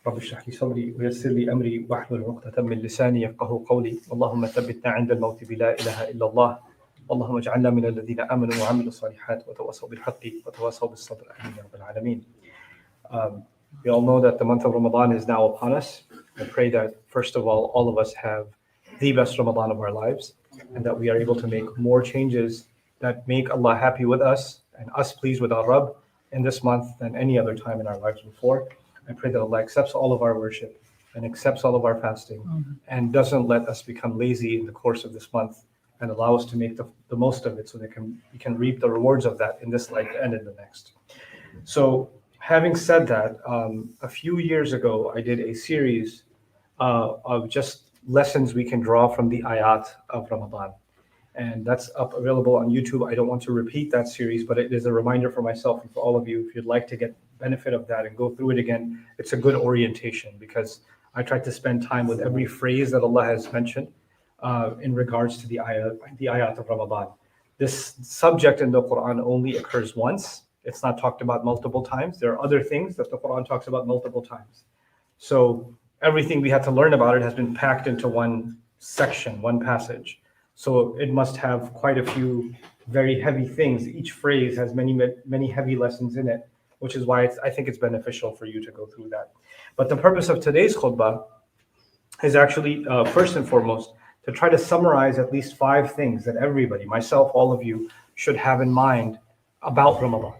رب اشرح لي صدري ويسر لي أمري واحلل عقدة من لساني يفقهوا قولي اللهم ثبتنا عند الموت بلا إله إلا الله اللهم اجعلنا من الذين آمنوا وعملوا الصالحات وتواصوا بالحق وتواصوا بالصبر آمين يا رب العالمين. We all know that the month of Ramadan is now upon us. I pray that, first of all of us have the best Ramadan of our lives, and that we are able to make more changes that make Allah happy with us and us pleased with our Rabb in this month than any other time in our lives before. I pray that Allah accepts all of our worship and accepts all of our fasting and doesn't let us become lazy in the course of this month and allow us to make the most of it so that we can reap the rewards of that in this life and in the next. So having said that, a few years ago, I did a series of just lessons we can draw from the ayat of Ramadan. And that's up available on YouTube. I don't want to repeat that series, but it is a reminder for myself and for all of you. If you'd like to get benefit of that and go through it again, it's a good orientation because I tried to spend time with every phrase that Allah has mentioned in regards to the ayat of Ramadan. This subject in the Quran only occurs once. It's not talked about multiple times. There are other things that the Quran talks about multiple times. So everything we had to learn about it has been packed into one section, one passage. So it must have quite a few very heavy things. Each phrase has many heavy lessons in it, which is why I think it's beneficial for you to go through that. But the purpose of today's khutbah is actually, first and foremost, to try to summarize at least 5 things that everybody, myself, all of you, should have in mind about Ramadan.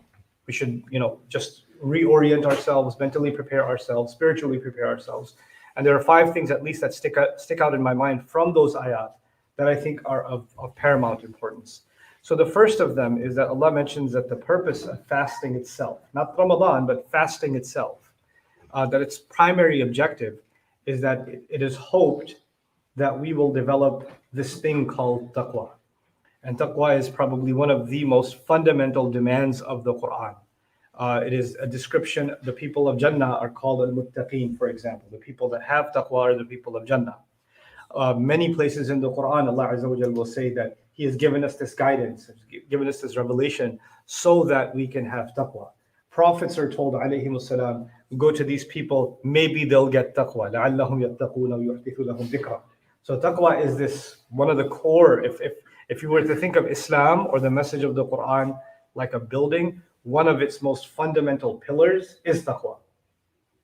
We should, just reorient ourselves, mentally prepare ourselves, spiritually prepare ourselves. And there are 5 things at least that stick out in my mind from those ayat that I think are of paramount importance. So the first of them is that Allah mentions that the purpose of fasting itself, not Ramadan, but fasting itself, that its primary objective is that it is hoped that we will develop this thing called taqwa. And taqwa is probably one of the most fundamental demands of the Quran. It is a description. The people of Jannah are called al-muttaqeen, for example. The people that have taqwa are the people of Jannah. Many places in the Quran, Allah Azza wa Jal will say that He has given us this guidance, given us this revelation so that we can have taqwa. Prophets are told, alayhimus salam, go to these people, maybe they'll get taqwa. لَعَلَّهُمْ يَتَّقُونَ وَيُحْدِثُ لَهُمْ ذِكْرًا. So taqwa is this, one of the core, if you were to think of Islam or the message of the Quran like a building, one of its most fundamental pillars is taqwa.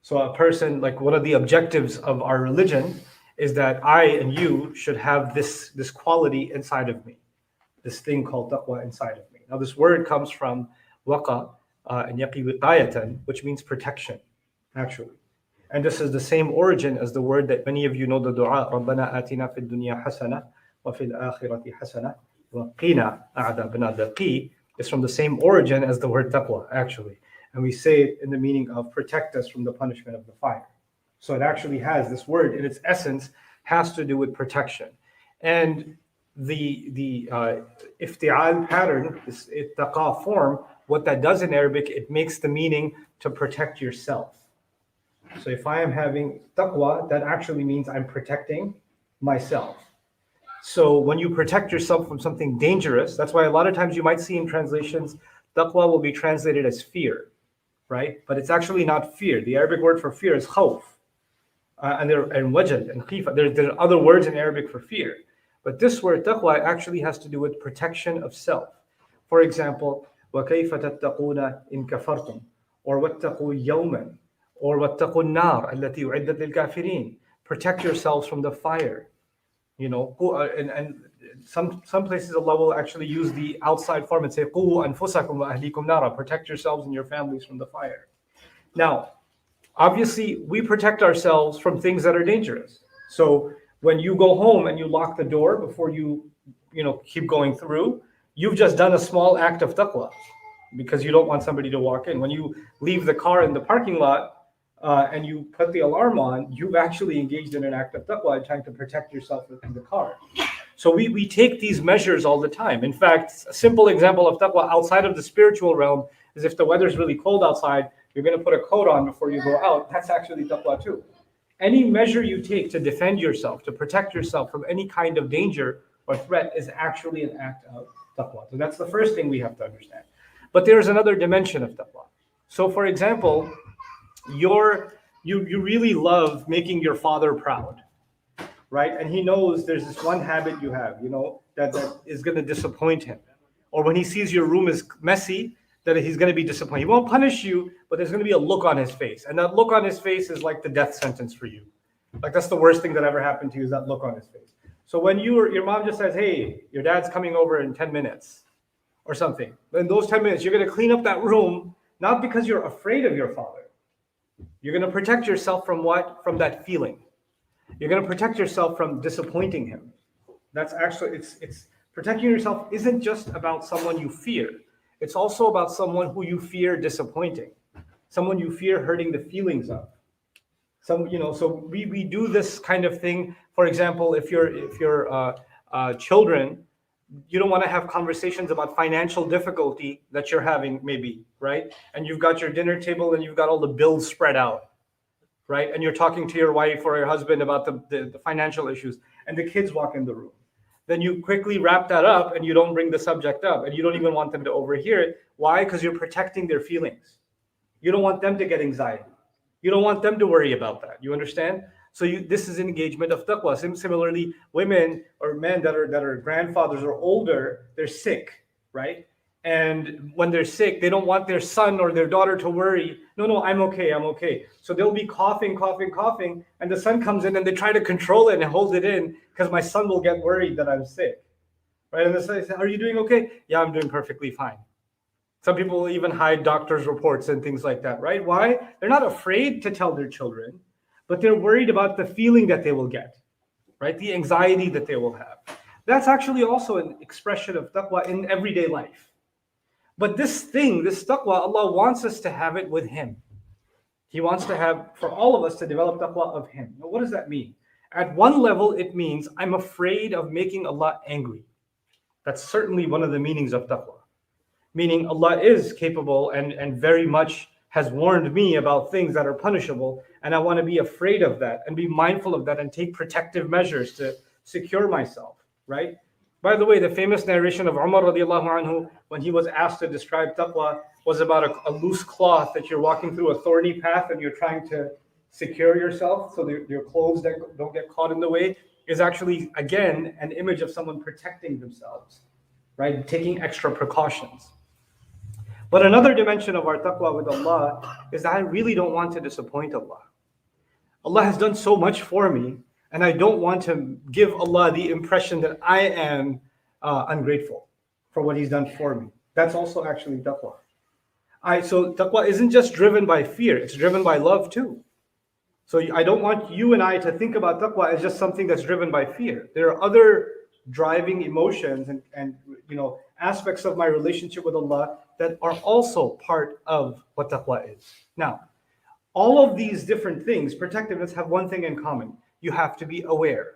So a person, like one of the objectives of our religion is that I and you should have this quality inside of me, this thing called taqwa inside of me. Now this word comes from waqa and yaqi wiqayatan, which means protection, actually. And this is the same origin as the word that many of you know, the dua, رَبَّنَا آتِنَا فِي الدُّنْيَا حَسَنَةً وَفِي الْآخِرَةِ حَسَنَةً وَقِنَا عَذَابَ النَّارِ. The qi is from the same origin as the word taqwa, actually. And we say it in the meaning of protect us from the punishment of the fire. So it actually has, this word in its essence has to do with protection. And the ifti'al pattern, this ittaqa form, what that does in Arabic, it makes the meaning to protect yourself. So if I am having taqwa, that actually means I'm protecting myself. So when you protect yourself from something dangerous, that's why a lot of times you might see in translations, taqwa will be translated as fear, right? But it's actually not fear. The Arabic word for fear is khawf. And wajal and khifa. There are other words in Arabic for fear. But this word taqwa actually has to do with protection of self. For example, وَكَيْفَ تَتَّقُونَ إِن كَفَرْتُمْ, or وَاتَّقُوا يَوْمًا, or وَاتَّقُوا النَّارَ الَّتِي أُعِدَّتْ لِلْكَافِرِينَ. Protect yourselves from the fire. And some places Allah will actually use the outside form and say, قُوا أَنفُسَكُمْ وَأَهْلِيكُمْ نَارًا. Protect yourselves and your families from the fire. Now, obviously, we protect ourselves from things that are dangerous. So when you go home and you lock the door before you keep going through, you've just done a small act of taqwa because you don't want somebody to walk in. When you leave the car in the parking lot and you put the alarm on, you've actually engaged in an act of taqwa trying to protect yourself in the car. So we take these measures all the time. In fact, a simple example of taqwa outside of the spiritual realm is if the weather's really cold outside, you're going to put a coat on before you go out. That's actually taqwa too. Any measure you take to defend yourself, to protect yourself from any kind of danger or threat is actually an act of taqwa. So that's the first thing we have to understand. But there's another dimension of taqwa. So for example, your you really love making your father proud, right? And he knows there's this one habit you have, that is going to disappoint him. Or when he sees your room is messy, that he's going to be disappointed. He won't punish you, but there's going to be a look on his face. And that look on his face is like the death sentence for you. Like that's the worst thing that ever happened to you, is that look on his face. So when your mom just says, hey, your dad's coming over in 10 minutes or something, in those 10 minutes, you're going to clean up that room, not because you're afraid of your father. You're going to protect yourself from what? From that feeling. You're going to protect yourself from disappointing him. That's actually, it's protecting yourself isn't just about someone you fear. It's also about someone who you fear disappointing, someone you fear hurting the feelings of. So we do this kind of thing. For example, if your children, you don't want to have conversations about financial difficulty that you're having, maybe, right? And you've got your dinner table and you've got all the bills spread out, right? And you're talking to your wife or your husband about the financial issues, and the kids walk in the room. Then you quickly wrap that up and you don't bring the subject up, and you don't even want them to overhear it. Why? Because you're protecting their feelings. You don't want them to get anxiety. You don't want them to worry about that. You understand? So this is engagement of taqwa. Similarly, women or men that are grandfathers or older, they're sick, right? And when they're sick, they don't want their son or their daughter to worry. No, I'm okay, I'm okay. So they'll be coughing, and the son comes in and they try to control it and hold it in because my son will get worried that I'm sick, right? And the son says, are you doing okay? Yeah, I'm doing perfectly fine. Some people will even hide doctor's reports and things like that, right? Why? They're not afraid to tell their children, but they're worried about the feeling that they will get, right? The anxiety that they will have. That's actually also an expression of taqwa in everyday life. But this taqwa, Allah wants us to have it with Him. He wants to have, for all of us, to develop taqwa of Him. Now, what does that mean? At one level, it means I'm afraid of making Allah angry. That's certainly one of the meanings of taqwa. Meaning Allah is capable and very much has warned me about things that are punishable, and I want to be afraid of that and be mindful of that and take protective measures to secure myself, right? By the way, the famous narration of Umar radiallahu anhu, when he was asked to describe taqwa, was about a loose cloth that you're walking through a thorny path and you're trying to secure yourself so your clothes don't get caught in the way, is actually, again, an image of someone protecting themselves, right? Taking extra precautions. But another dimension of our taqwa with Allah is that I really don't want to disappoint Allah. Allah has done so much for me, and I don't want to give Allah the impression that I am ungrateful for what He's done for me. That's also actually taqwa. So taqwa isn't just driven by fear, it's driven by love too. So I don't want you and I to think about taqwa as just something that's driven by fear. There are other driving emotions and aspects of my relationship with Allah that are also part of what taqwa is. Now, all of these different things, protectiveness, have one thing in common. You have to be aware.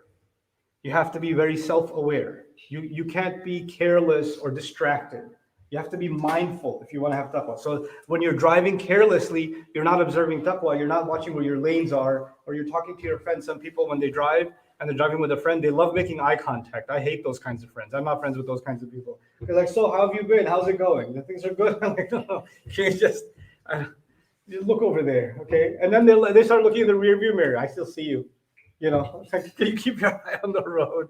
You have to be very self-aware. You can't be careless or distracted. You have to be mindful if you want to have taqwa. So when you're driving carelessly, you're not observing taqwa. You're not watching where your lanes are, or you're talking to your friends. Some people, when they drive and they're driving with a friend, they love making eye contact. I hate those kinds of friends. I'm not friends with those kinds of people. They're like, so how have you been? How's it going? The things are good. I'm like, no. Can you just look over there, okay? And then they start looking in the rearview mirror. I still see you. It's like, can you keep your eye on the road?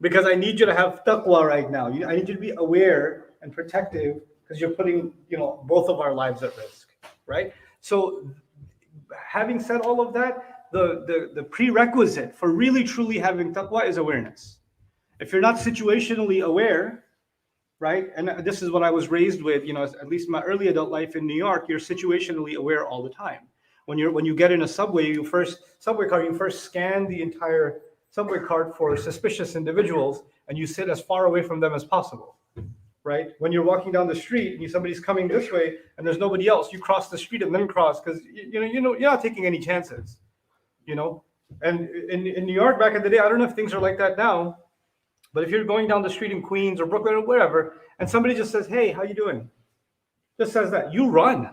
Because I need you to have taqwa right now. I need you to be aware and protective, because you're putting, both of our lives at risk, right? So having said all of that, the prerequisite for really truly having taqwa is awareness. If you're not situationally aware, right? And this is what I was raised with, at least my early adult life in New York, you're situationally aware all the time. When you get in a subway car, you first scan the entire subway cart for suspicious individuals, and you sit as far away from them as possible, right? When you're walking down the street and somebody's coming this way and there's nobody else, you cross the street and then cross, because you're not taking any chances, And in New York back in the day, I don't know if things are like that now, but if you're going down the street in Queens or Brooklyn or wherever, and somebody just says, "Hey, how you doing?" Just says that, you run.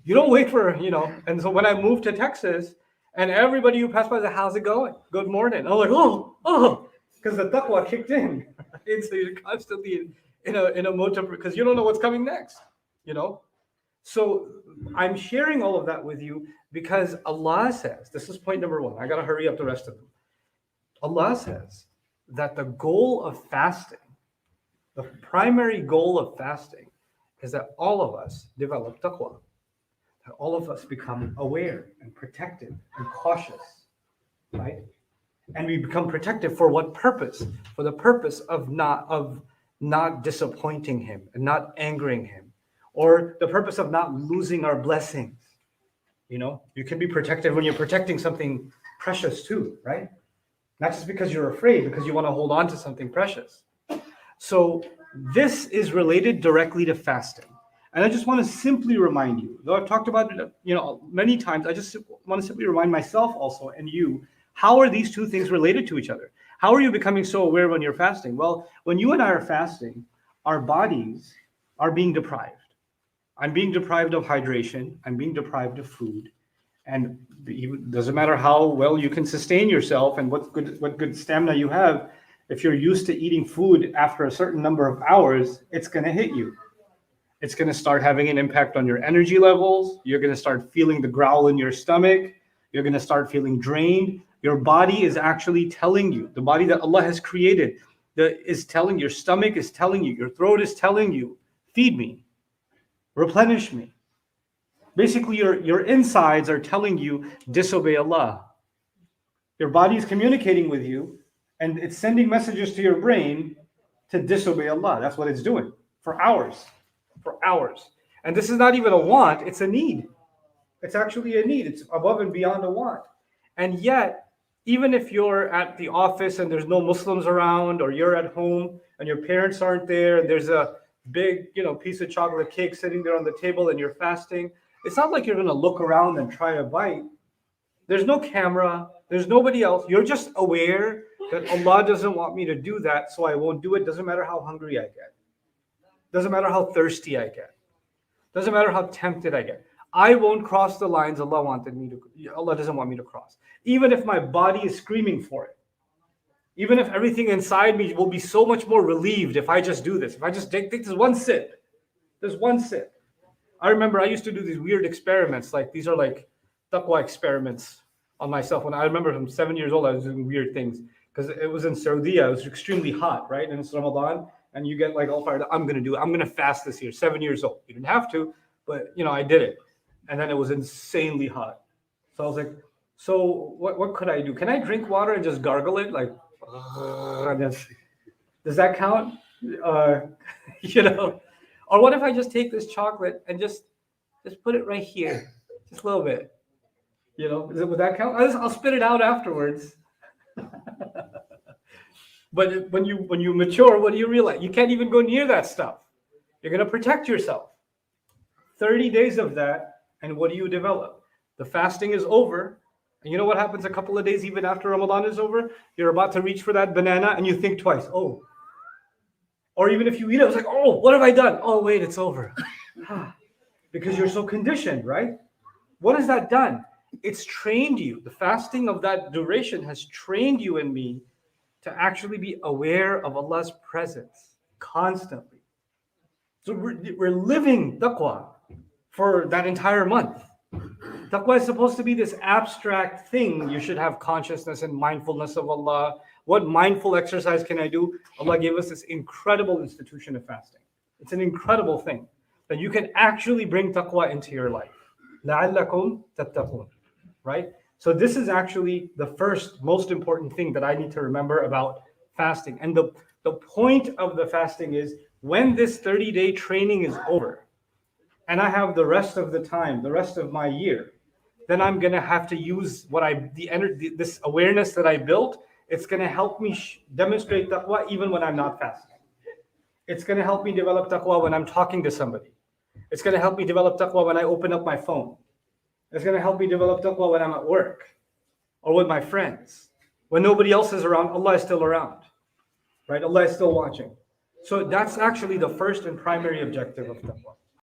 You don't wait for, And so when I moved to Texas, and everybody who passed by said, "How's it going? Good morning." I'm like, oh, because the taqwa kicked in. Right? So you're constantly in a mode, because you don't know what's coming next, So I'm sharing all of that with you because Allah says, this is point number one. I got to hurry up the rest of them. Allah says that the goal of fasting, the primary goal of fasting, is that all of us develop taqwa, that all of us become aware and protective and cautious, right? And we become protective for what purpose? For the purpose of not disappointing him and not angering him, or the purpose of not losing our blessings. You can be protective when you're protecting something precious too, right? Not just because you're afraid, because you want to hold on to something precious. So this is related directly to fasting. And I just want to simply remind you, though I've talked about it, many times, I just want to simply remind myself also and you, how are these two things related to each other? How are you becoming so aware when you're fasting? Well, when you and I are fasting, our bodies are being deprived. I'm being deprived of hydration. I'm being deprived of food. And it doesn't matter how well you can sustain yourself and what good stamina you have, if you're used to eating food after a certain number of hours, it's going to hit you. It's going to start having an impact on your energy levels. You're going to start feeling the growl in your stomach. You're going to start feeling drained. Your body is actually telling you, the body that Allah has created, is telling, your stomach is telling you, your throat is telling you, feed me, replenish me. Basically, your insides are telling you, disobey Allah. Your body is communicating with you, and it's sending messages to your brain to disobey Allah. That's what it's doing for hours. And this is not even a want, it's a need. It's actually a need. It's above and beyond a want. And yet, even if you're at the office and there's no Muslims around, or you're at home and your parents aren't there, and there's a big, piece of chocolate cake sitting there on the table and you're fasting, it's not like you're going to look around and try a bite. There's no camera. There's nobody else. You're just aware that Allah doesn't want me to do that, so I won't do it. Doesn't matter how hungry I get. Doesn't matter how thirsty I get. Doesn't matter how tempted I get. I won't cross the lines Allah doesn't want me to cross. Even if my body is screaming for it. Even if everything inside me will be so much more relieved if I just do this. If I just take this one sip. There's one sip. I remember I used to do these weird experiments. These are like taqwa experiments on myself. When I remember from 7 years old, I was doing weird things. Because it was in Saudi, it was extremely hot, right? And it's Ramadan. And you get all fired up. I'm going to do it. I'm going to fast this year. 7 years old. You didn't have to, but I did it. And then it was insanely hot. So I was like, so what could I do? Can I drink water and just gargle it? Does that count? Or what if I just take this chocolate and just put it right here? Just a little bit. Would that count? I'll spit it out afterwards. But when you mature, what do you realize? You can't even go near that stuff. You're going to protect yourself. 30 days of that. And what do you develop? The fasting is over. And you know what happens a couple of days even after Ramadan is over? You're about to reach for that banana and you think twice. Oh. Or even if you eat it, it's like, oh, what have I done? Oh, wait, it's over. Because you're so conditioned, right? What has that done? It's trained you. The fasting of that duration has trained you and me to actually be aware of Allah's presence constantly. So we're living taqwa for that entire month. Taqwa is supposed to be this abstract thing. You should have consciousness and mindfulness of Allah. What mindful exercise can I do? Allah gave us this incredible institution of fasting. It's an incredible thing that you can actually bring taqwa into your life. لَعَلَّكُمْ تَتَّقُونَ. Right? So this is actually the first most important thing that I need to remember about fasting. And the point of the fasting is when this 30-day training is over, and I have the rest of the time, the rest of my year, then I'm going to have to use this awareness that I built. It's going to help me demonstrate taqwa even when I'm not fasting. It's going to help me develop taqwa when I'm talking to somebody. It's going to help me develop taqwa when I open up my phone. It's going to help me develop taqwa when I'm at work or with my friends. When nobody else is around, Allah is still around. Right? Allah is still watching. So that's actually the first and primary objective of taqwa.